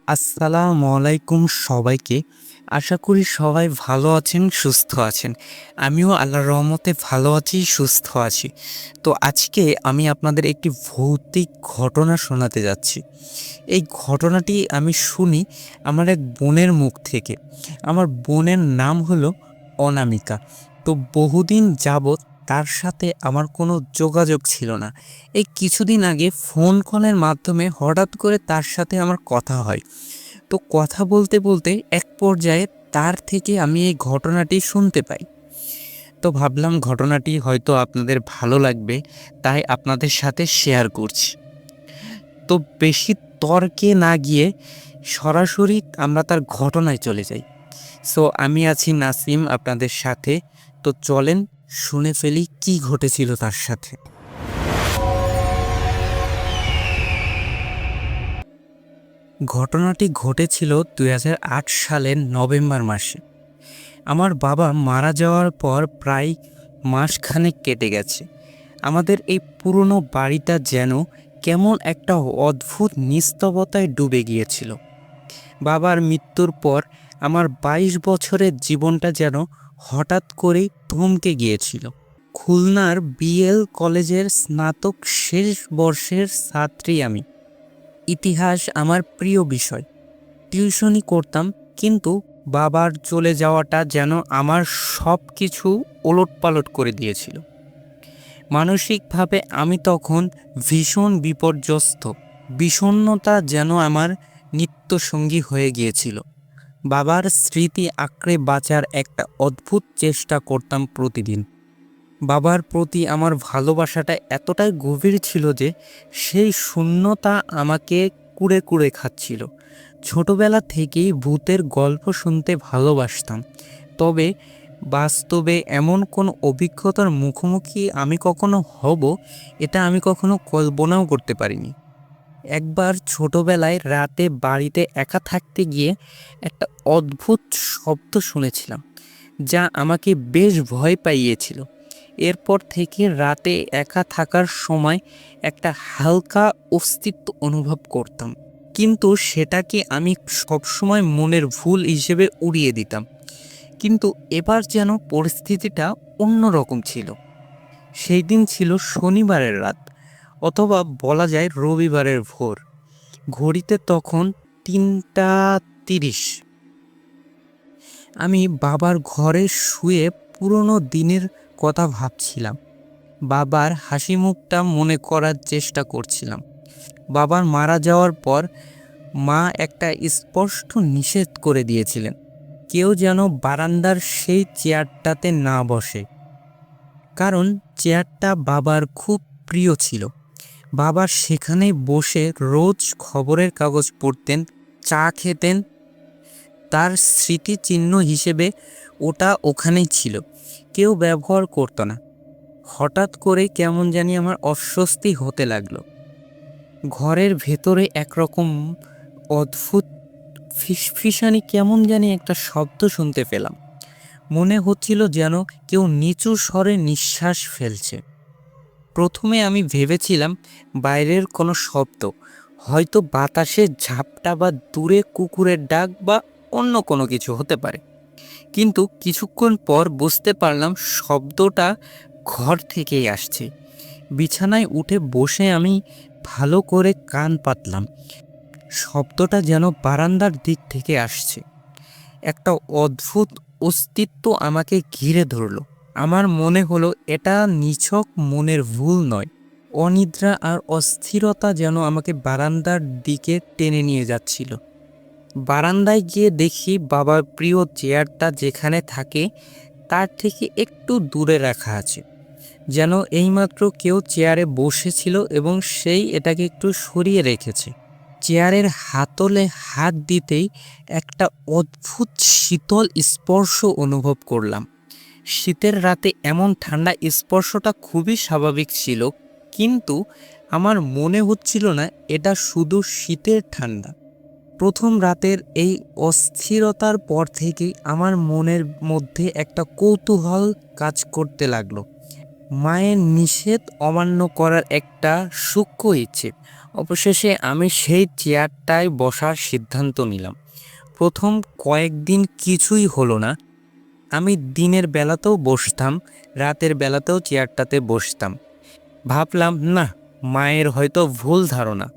আসসালামু আলাইকুম সবাইকে। আশা করি সবাই ভালো আছেন, সুস্থ আছেন। আমিও আল্লাহর রহমতে ভালো আছি, সুস্থ আছি। তো আজকে আমি আপনাদের একটি ভৌতিক ঘটনা শোনাতে যাচ্ছি। এই ঘটনাটি আমি শুনি আমার এক বোনের মুখ থেকে। আমার বোনের নাম হলো অনামিকা। তো বহুদিন যাবৎ তার সাথে আমার কোনো যোগাযোগ ছিল না। এই কিছুদিন আগে ফোন কলের মাধ্যমে হঠাৎ করে তার সাথে আমার কথা হয়। তো কথা বলতে বলতে এক পর্যায়ে তার থেকে আমি এই ঘটনাটি শুনতে পাই। তো ভাবলাম ঘটনাটি হয়তো আপনাদের ভালো লাগবে, তাই আপনাদের সাথে শেয়ার করছি। তো বেশি তর্কে না গিয়ে সরাসরি আমরা তার ঘটনায় চলে যাই। সো আমি আছি নাসিম আপনাদের সাথে। তো চলেন শুনে ফেলি কি ঘটেছিল তার সাথে। ঘটনাটি ঘটেছিল 2008 সালের নভেম্বর মাসে। আমার বাবা মারা যাওয়ার পর প্রায় মাসখানেক কেটে গেছে। আমাদের এই পুরনো বাড়িটা যেন কেমন একটা অদ্ভুত নিস্তবতায় ডুবে গিয়েছিল। বাবার মৃত্যুর পর আমার 22 বছরের জীবনটা যেন হঠাৎ করেই থমকে গিয়েছিল। খুলনার বিএল কলেজের স্নাতক শেষ বর্ষের ছাত্রী আমি। ইতিহাস আমার প্রিয় বিষয়। টিউশনি করতাম, কিন্তু বাবার চলে যাওয়াটা যেন আমার সব কিছু ওলটপালট করে দিয়েছিল। মানসিকভাবে আমি তখন ভীষণ বিপর্যস্ত। বিষণ্ণতা যেন আমার নিত্যসঙ্গী হয়ে গিয়েছিল। বাবার স্মৃতি আঁকড়ে বাঁচার একটা অদ্ভুত চেষ্টা করতাম প্রতিদিন। বাবার প্রতি আমার ভালোবাসাটা এতটাই গভীর ছিল যে সেই শূন্যতা আমাকে কুড়ে কুড়ে খাচ্ছিল। ছোটবেলা থেকেই ভূতের গল্প শুনতে ভালোবাসতাম, তবে বাস্তবে এমন কোনো অভিজ্ঞতার মুখোমুখি আমি কখনো হব, এটা আমি কখনো কল্পনাও করতে পারিনি। একবার ছোটবেলায় রাতে বাড়িতে একা থাকতে গিয়ে একটা অদ্ভুত শব্দ শুনেছিলাম, যা আমাকে বেশ ভয় পাইয়েছিল। এরপর থেকে রাতে একা থাকার সময় একটা হালকা অস্তিত্ব অনুভব করতাম, কিন্তু সেটাকে আমি সবসময় মনের ভুল হিসেবে উড়িয়ে দিতাম। কিন্তু এবার যেন পরিস্থিতিটা অন্যরকম ছিল। সেই দিন ছিল শনিবারের রাত, অথবা বলা যায় রবিবারের ভোর। ঘড়িতে তখন 3টা 30। আমি বাবার ঘরে শুয়ে পুরনো দিনের কথা ভাবছিলাম। বাবার হাসি মুখটা মনে করার চেষ্টা করছিলাম। বাবার মারা যাওয়ার পর মা একটা স্পষ্ট নিষেধ করে দিয়েছিলেন, কেউ যেন বারান্দার সেই চেয়ারটাতে না বসে। কারণ চেয়ারটা বাবার খুব প্রিয় ছিল। বাবা সেখানেই বসে রোজ খবরের কাগজ পড়তেন, চা খেতেন। তার স্মৃতিচিহ্ন হিসেবে ওটা ওখানেই ছিল, কেউ ব্যবহার করতো না। হঠাৎ করে কেমন জানি আমার অস্বস্তি হতে লাগলো। ঘরের ভেতরে একরকম অদ্ভুত ফিসফিসানি কেমন জানি একটা শব্দ শুনতে পেলাম। মনে হচ্ছিল যেন কেউ নিচু স্বরে নিঃশ্বাস ফেলছে। প্রথমে আমি ভেবেছিলাম বাইরের কোনো শব্দ, হয়তো বাতাসের ঝাপটা বা দূরে কুকুরের ডাক বা অন্য কোনো কিছু হতে পারে। কিন্তু কিছুক্ষণ পর বুঝতে পারলাম শব্দটা ঘর থেকেই আসছে। বিছানায় উঠে বসে আমি ভালো করে কান পাতলাম। শব্দটা যেন বারান্দার দিক থেকে আসছে। একটা অদ্ভুত অস্তিত্ব আমাকে ঘিরে ধরল। আমার মনে হলো এটা নিছক মনের ভুল নয়। অনিদ্রা আর অস্থিরতা যেন আমাকে বারান্দার দিকে টেনে নিয়ে যাচ্ছিল। বারান্দায় গিয়ে দেখি বাবার প্রিয় চেয়ারটা যেখানে থাকে তার থেকে একটু দূরে রাখা আছে, যেন এইমাত্র কেউ চেয়ারে বসেছিল এবং সেই এটাকে একটু সরিয়ে রেখেছে। চেয়ারের হাতলে হাত দিতেই একটা অদ্ভুত শীতল স্পর্শ অনুভব করলাম। শীতের রাতে এমন ঠান্ডা স্পর্শটা খুবই স্বাভাবিক ছিল, কিন্তু আমার মনে হচ্ছিল না এটা শুধু শীতের ঠান্ডা। প্রথম রাতের এই অস্থিরতার পর থেকেই আমার মনের মধ্যে একটা কৌতূহল কাজ করতে লাগলো। মায়ের নিষেধ অমান্য করার একটা সূক্ষ্ম ইচ্ছে, অবশেষে আমি সেই চেয়ারটায় বসার সিদ্ধান্ত নিলাম। প্রথম কয়েকদিন কিছুই হলো না। আমি দিনের বেলাতেও বসতাম, রাতের বেলাতেও চেয়ারটাতে বসতাম। ভাবলাম, না, মায়ের হয়তো ভুল ধারণা,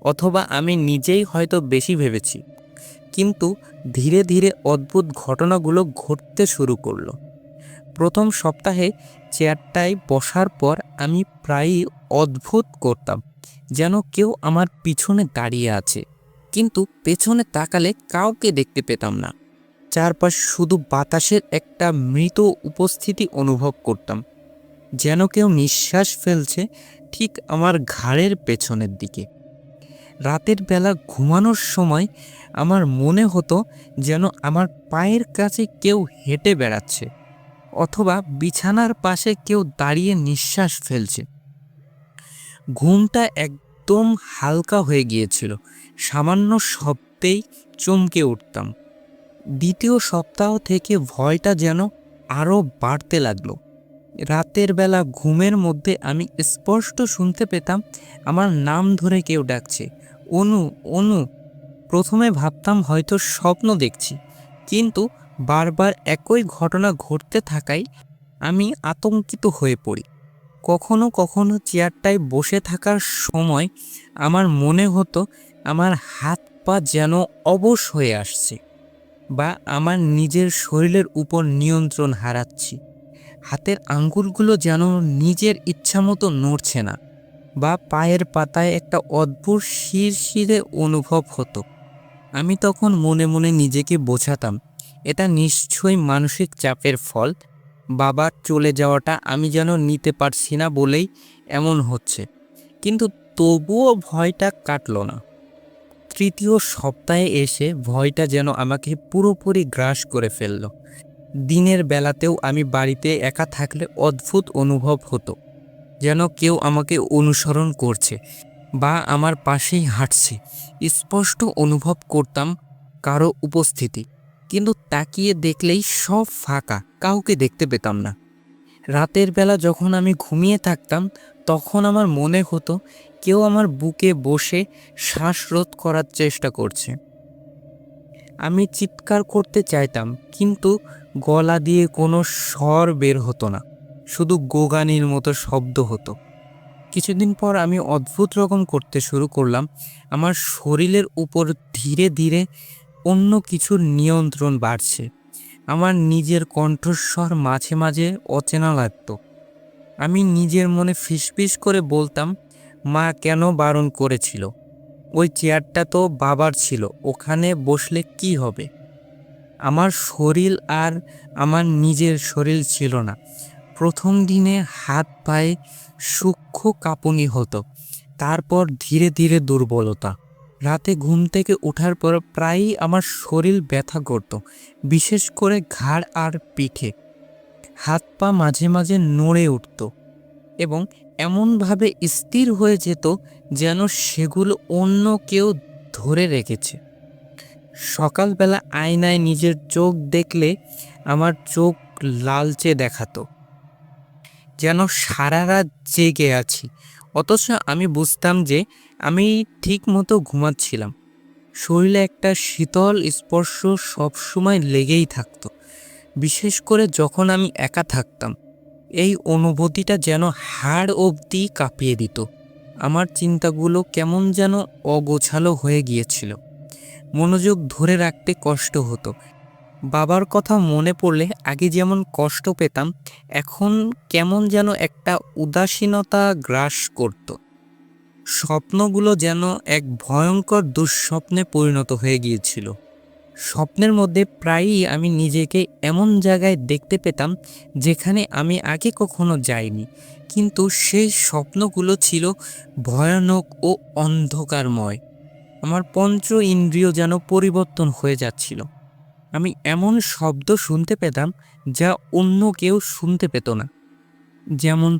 অথবা আমি নিজেই হয়তো বেশি ভেবেছি। কিন্তু ধীরে ধীরে অদ্ভুত ঘটনাগুলো ঘটতে শুরু করলো। প্রথম সপ্তাহে চেয়ারটায় বসার পর আমি প্রায়ই অদ্ভুত করতাম, যেন কেউ আমার পিছনে দাঁড়িয়ে আছে, কিন্তু পেছনে তাকালে কাউকে দেখতে পেতাম না। চারপাশ শুধু বাতাসের একটা মৃত উপস্থিতি অনুভব করতাম, যেন কেউ নিঃশ্বাস ফেলছে ঠিক আমার ঘাড়ের পেছনের দিকে। রাতের বেলা ঘুমানোর সময় আমার মনে হতো যেন আমার পায়ের কাছে কেউ হেঁটে বেড়াচ্ছে, অথবা বিছানার পাশে কেউ দাঁড়িয়ে নিঃশ্বাস ফেলছে। ঘুমটা একদম হালকা হয়ে গিয়েছিল, সামান্য শব্দেই চমকে উঠতাম। দ্বিতীয় সপ্তাহ থেকে ভয়টা যেন আরও বাড়তে লাগলো। রাতের বেলা ঘুমের মধ্যে আমি স্পষ্ট শুনতে পেতাম আমার নাম ধরে কেউ ডাকছে, অনু, অনু। প্রথমে ভাবতাম হয়তো স্বপ্ন দেখছি, কিন্তু বারবার একই ঘটনা ঘটতে থাকায় আমি আতঙ্কিত হয়ে পড়ি। কখনো কখনো চেয়ারটায় বসে থাকার সময় আমার মনে হতো আমার হাত পা যেন অবশ হয়ে আসছে, বা আমার নিজের শরীরের উপর নিয়ন্ত্রণ হারাচ্ছি। হাতের আঙ্গুলগুলো যেন নিজের ইচ্ছামতো নড়ছে না, বা পায়ের পাতায় একটা অদ্ভুত শিরশিরে অনুভব হতো। আমি তখন মনে মনে নিজেকে বোঝাতাম, এটা নিশ্চয়ই মানসিক চাপের ফল। বাবার চলে যাওয়াটা আমি যেন নিতে পারছি না বলেই এমন হচ্ছে। কিন্তু তবুও ভয়টা কাটলো না। তৃতীয় সপ্তাহে এসে ভয়টা যেন আমাকে পুরোপুরি গ্রাস করে ফেলল। দিনের বেলাতেও আমি বাড়িতে একা থাকলে অদ্ভুত অনুভব হতো, যেন কেউ আমাকে অনুসরণ করছে বা আমার পাশেই হাঁটছে। স্পষ্ট অনুভব করতাম কারো উপস্থিতি, কিন্তু তাকিয়ে দেখলেই সব ফাঁকা, কাউকে দেখতে পেতাম না। রাতের বেলা যখন আমি ঘুমিয়ে থাকতাম, তখন আমার মনে হতো কেউ আমার বুকে বসে শ্বাসরোধ করার চেষ্টা করছে। আমি চিৎকার করতে চাইতাম, কিন্তু গলা দিয়ে কোনো স্বর বের হতো না, শুধু গোগানির মতো শব্দ হতো। কিছুদিন পর আমি অদ্ভুত রকম করতে শুরু করলাম। আমার শরীরের উপর ধীরে ধীরে অন্য কিছুর নিয়ন্ত্রণ বাড়ছে। আমার নিজের কণ্ঠস্বর মাঝে মাঝে অচেনা লাগতো। আমি নিজের মনে ফিসফিস করে বলতাম, মা কেন বারণ করেছিল? ওই চেয়ারটা তো বাবার ছিল, ওখানে বসলে কি হবে? আমার শরীর আর আমার নিজের শরীর ছিল না। প্রথম দিনে হাত পায়ে সূক্ষ্ম কাঁপুনি হতো, তারপর ধীরে ধীরে দুর্বলতা। রাতে ঘুম থেকে ওঠার পর প্রায়ই আমার শরীর ব্যথা করত, বিশেষ করে ঘাড় আর পিঠে। হাত পা মাঝে মাঝে নড়ে উঠত এবং এমনভাবে স্থির হয়ে যেত যেন সেগুলো অন্য কেউ ধরে রেখেছে। সকালবেলা আয়নায় নিজের চোখ দেখলে আমার চোখ লালচে দেখাতো, যেন সারা রাত জেগে আছি। অথচ আমি বুঝতাম যে আমি ঠিক মতো ঘুমাচ্ছিলাম। শরীরে একটা শীতল স্পর্শ সবসময় লেগেই থাকতো, বিশেষ করে যখন আমি একা থাকতাম। এই অনুভূতিটা যেন হাড় অবধি কাঁপিয়ে দিত। আমার চিন্তাগুলো কেমন যেন অগোছালো হয়ে গিয়েছিল, মনোযোগ ধরে রাখতে কষ্ট হতো। বাবার কথা মনে পড়লে আগে যেমন কষ্ট পেতাম, এখন কেমন যেন একটা উদাসীনতা গ্রাস করত। স্বপ্নগুলো যেন এক ভয়ঙ্কর দুঃস্বপ্নে পরিণত হয়ে গিয়েছিল। স্বপ্নের মধ্যে প্রায়ই আমি নিজেকে এমন জায়গায় দেখতে পেতাম যেখানে আমি আগে কখনো যাইনি, কিন্তু সেই স্বপ্নগুলো ছিল ভয়ানক ও অন্ধকারময়। আমার পঞ্চ ইন্দ্রিয় যেন পরিবর্তন হয়ে যাচ্ছিল। আমি এমন শব্দ শুনতে পেতাম যা অন্য কেউ শুনতে পেত না, যেমন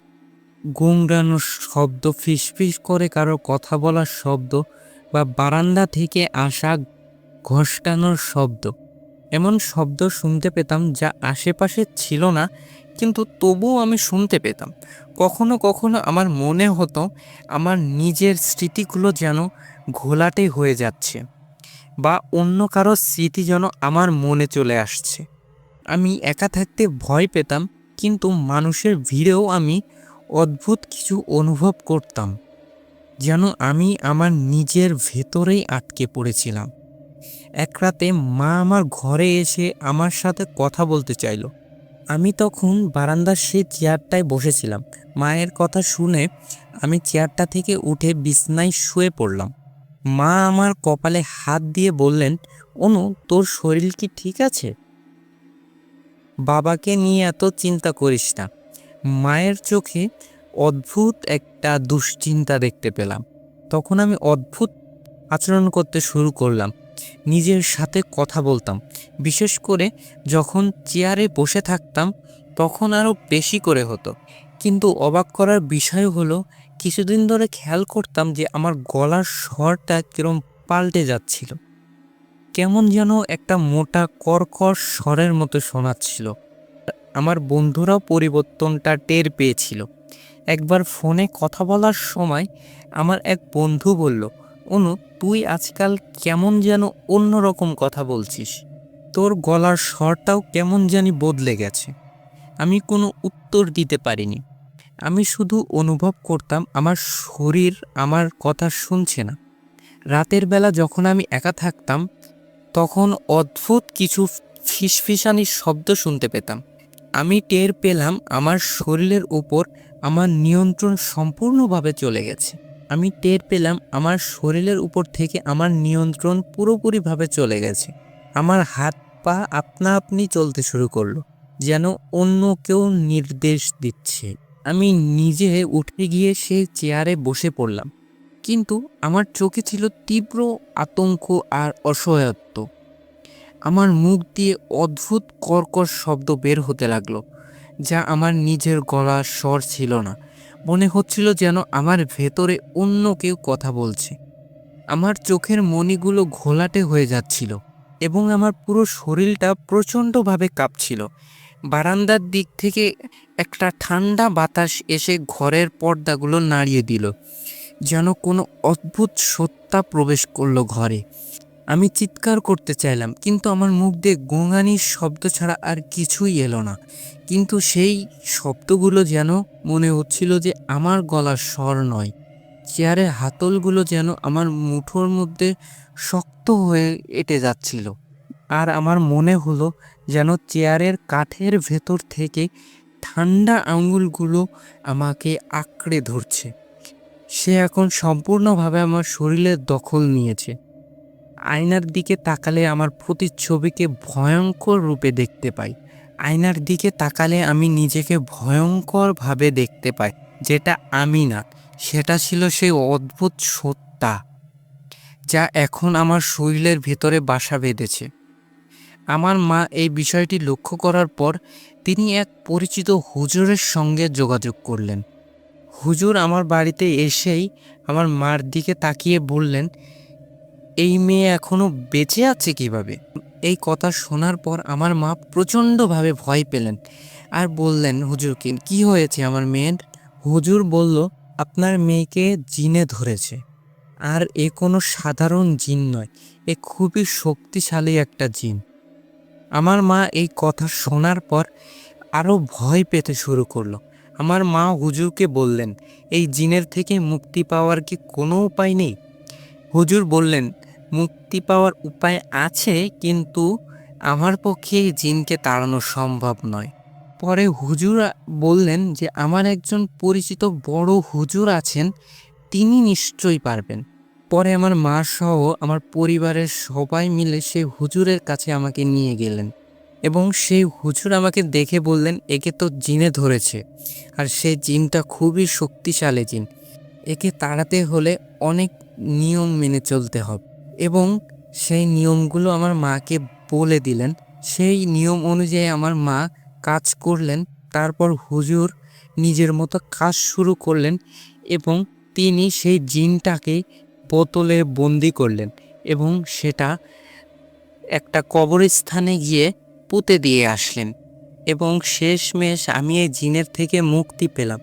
গোংরানোর শব্দ, ফিসফিস করে কারো কথা বলার শব্দ, বা বারান্দা থেকে আসা ঘষ্টানোর শব্দ। এমন শব্দ শুনতে পেতাম যা আশেপাশে ছিল না, কিন্তু তবুও আমি শুনতে পেতাম। কখনো কখনো আমার মনে হতো আমার নিজের স্মৃতিগুলো যেন ঘোলাটে হয়ে যাচ্ছে, বা অন্য কারো স্মৃতি যেন আমার মনে চলে আসছে। আমি একা থাকতে ভয় পেতাম, কিন্তু মানুষের ভিড়েও আমি অদ্ভুত কিছু অনুভব করতাম, যেন আমি আমার নিজের ভেতরেই আটকে পড়েছিলাম। এক রাতে মা আমার ঘরে এসে আমার সাথে কথা বলতে চাইল। আমি তখন বারান্দার সেই চেয়ারটায় বসেছিলাম। মায়ের কথা শুনে আমি চেয়ারটা থেকে উঠে বিছানায় শুয়ে পড়লাম। মা আমার কপালে হাত দিয়ে বললেন, অনু, তোর শরীর কি ঠিক আছে? বাবাকে নিয়ে এত চিন্তা করিস না। মায়ের চোখে অদ্ভুত একটা দুশ্চিন্তা দেখতে পেলাম। তখন আমি অদ্ভুত আচরণ করতে শুরু করলাম। নিজের সাথে কথা বলতাম, বিশেষ করে যখন চেয়ারে বসে থাকতাম তখন আরও বেশি করে হতো। কিন্তু অবাক করার বিষয় হলো, কিছুদিন ধরে খেয়াল করতাম যে আমার গলার স্বরটা কিরম পাল্টে যাচ্ছিল। কেমন যেন একটা মোটা কর্কশ স্বরের মতো শোনাচ্ছিল। আমার বন্ধুরাও পরিবর্তনটা টের পেয়েছিল। একবার ফোনে কথা বলার সময় আমার এক বন্ধু বলল, অনু, তুই আজকাল কেমন যেন অন্যরকম কথা বলছিস, তোর গলার স্বরটাও কেমন জানি বদলে গেছে। আমি কোনো উত্তর দিতে পারিনি। আমি শুধু অনুভব করতাম আমার শরীর আমার কথা শুনছে না। রাতের বেলা যখন আমি একা থাকতাম তখন অদ্ভুত কিছু ফিসফিসানির শব্দ শুনতে পেতাম। আমি টের পেলাম আমার শরীরের উপর আমার নিয়ন্ত্রণ সম্পূর্ণভাবে চলে গেছে। আমি টের পেলাম আমার শরীরের উপর থেকে আমার নিয়ন্ত্রণ পুরোপুরিভাবে চলে গেছে। আমার হাত পা আপনা আপনি চলতে শুরু করলো, যেন অন্য কেউ নির্দেশ দিচ্ছে। আমি নিজে উঠে গিয়ে সেই চেয়ারে বসে পড়লাম, কিন্তু আমার চোখে ছিল তীব্র আতঙ্ক আর অসহায়ত্ব। আমার মুখ দিয়ে অদ্ভুত কর্কশ শব্দ বের হতে লাগলো, যা আমার নিজের গলার স্বর ছিল না। মনে হচ্ছিল যেন আমার ভেতরে অন্য কেউ কথা বলছে। আমার চোখের মণিগুলো ঘোলাটে হয়ে যাচ্ছিল এবং আমার পুরো শরীরটা প্রচণ্ডভাবে কাঁপছিল। বারান্দার দিক থেকে একটা ঠান্ডা বাতাস এসে ঘরের পর্দাগুলো নাড়িয়ে দিল, যেন কোনো অদ্ভুত সত্তা প্রবেশ করলো ঘরে। আমি চিৎকার করতে চাইলাম, কিন্তু আমার মুখ দিয়ে গোঙানির শব্দ ছাড়া আর কিছুই এলো না। কিন্তু সেই শব্দগুলো যেন মনে হচ্ছিল যে আমার গলার স্বর নয়। চেয়ারের হাতলগুলো যেন আমার মুঠোর মধ্যে শক্ত হয়ে এঁটে যাচ্ছিল, আর আমার মনে হলো যেন চেয়ারের কাঠের ভেতর থেকে ঠান্ডা আঙুলগুলো আমাকে আঁকড়ে ধরছে। সে এখন সম্পূর্ণভাবে আমার শরীরের দখল নিয়েছে। আয়নার দিকে তাকালে আমার প্রতিচ্ছবিকে ভয়ঙ্কর রূপে দেখতে পাই। আয়নার দিকে তাকালে আমি নিজেকে ভয়ঙ্করভাবে দেখতে পাই, যেটা আমি না, সেটা ছিল সেই অদ্ভুত সত্তা যা এখন আমার শরীরের ভেতরে বাসা বেঁধেছে। আমার মা এই বিষয়টি লক্ষ্য করার পর তিনি এক পরিচিত হুজুরের সঙ্গে যোগাযোগ করলেন। হুজুর আমার বাড়িতে এসেই আমার মার দিকে তাকিয়ে বললেন, এই মেয়ে এখনো বেঁচে আছে কিভাবে? এই কথা শোনার পর আমার মা প্রচণ্ডভাবে ভয় পেলেন আর বললেন হুজুরকে, কি হয়েছে আমার মেয়ের? হুজুর বলল, আপনার মেয়েকে জিনে ধরেছে, আর এ কোনো সাধারণ জিন নয়, এ খুবই শক্তিশালী একটা জিন। আমার মা এই কথা শোনার পর আরও ভয় পেতে শুরু করলো। আমার মা হুজুরকে বললেন, এই জিনের থেকে মুক্তি পাওয়ার কি কোনো উপায় নেই? হুজুর বললেন, মুক্তি পাওয়ার উপায় আছে, কিন্তু আমার পক্ষে এই জিনকে তাড়ানো সম্ভব নয়। পরে হুজুর বললেন যে আমার একজন পরিচিত বড় হুজুর আছেন, তিনি নিশ্চয়ই পারবেন। পরে আমার মা সহ আমার পরিবারের সবাই মিলে সেই হুজুরের কাছে আমাকে নিয়ে গেলেন, এবং সেই হুজুর আমাকে দেখে বললেন, একে তো জিনে ধরেছে, আর সেই জিনটা খুবই শক্তিশালী জিন। একে তাড়াতে হলে অনেক নিয়ম মেনে চলতে হবে, এবং সেই নিয়মগুলো আমার মাকে বলে দিলেন। সেই নিয়ম অনুযায়ী আমার মা কাজ করলেন। তারপর হুজুর নিজের মতো কাজ শুরু করলেন এবং তিনি সেই জিনটাকে বোতলে বন্দি করলেন, এবং সেটা একটা কবরস্থানে গিয়ে পুঁতে দিয়ে আসলেন এবং শেষমেশ আমি এই জিনের থেকে মুক্তি পেলাম।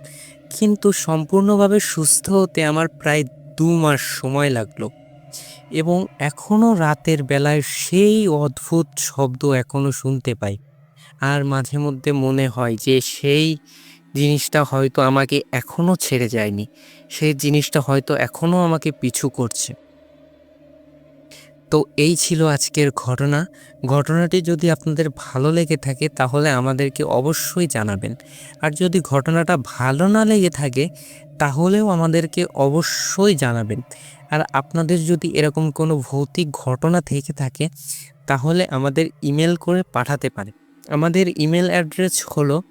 কিন্তু সম্পূর্ণভাবে সুস্থ হতে আমার প্রায় 2 মাস সময় লাগলো এবং এখনও রাতের বেলায় সেই অদ্ভুত শব্দ এখনও শুনতে পাই। আর মাঝে মধ্যে মনে হয় যে সেই জিনিসটা হয়তো আমাকে এখনও ছেড়ে যায়নি, সেই জিনিসটা হয়তো এখনও আমাকে পিছু করছে। তো এই ছিল আজকের ঘটনা। ঘটনাটি যদি আপনাদের ভালো লেগে থাকে তাহলে আমাদেরকে অবশ্যই জানাবেন। আর যদি ঘটনাটা ভালো না লেগে থাকে তাহলেও আমাদেরকে অবশ্যই জানাবেন। আর আপনাদের যদি এরকম কোনো ভৌতিক ঘটনা থেকে থাকে তাহলে আমাদের ইমেল করে পাঠাতে পারেন। আমাদের ইমেল অ্যাড্রেস হলো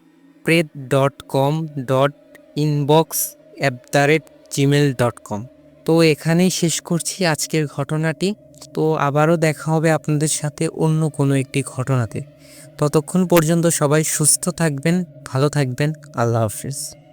pret.com.inbox@gmail.com। তো এখানেই শেষ করছি আজকের ঘটনাটি। তো আবারও দেখা হবে আপনাদের সাথে অন্য কোনো একটি ঘটনাতে। ততক্ষণ পর্যন্ত সবাই সুস্থ থাকবেন, ভালো থাকবেন। আল্লাহ হাফেজ।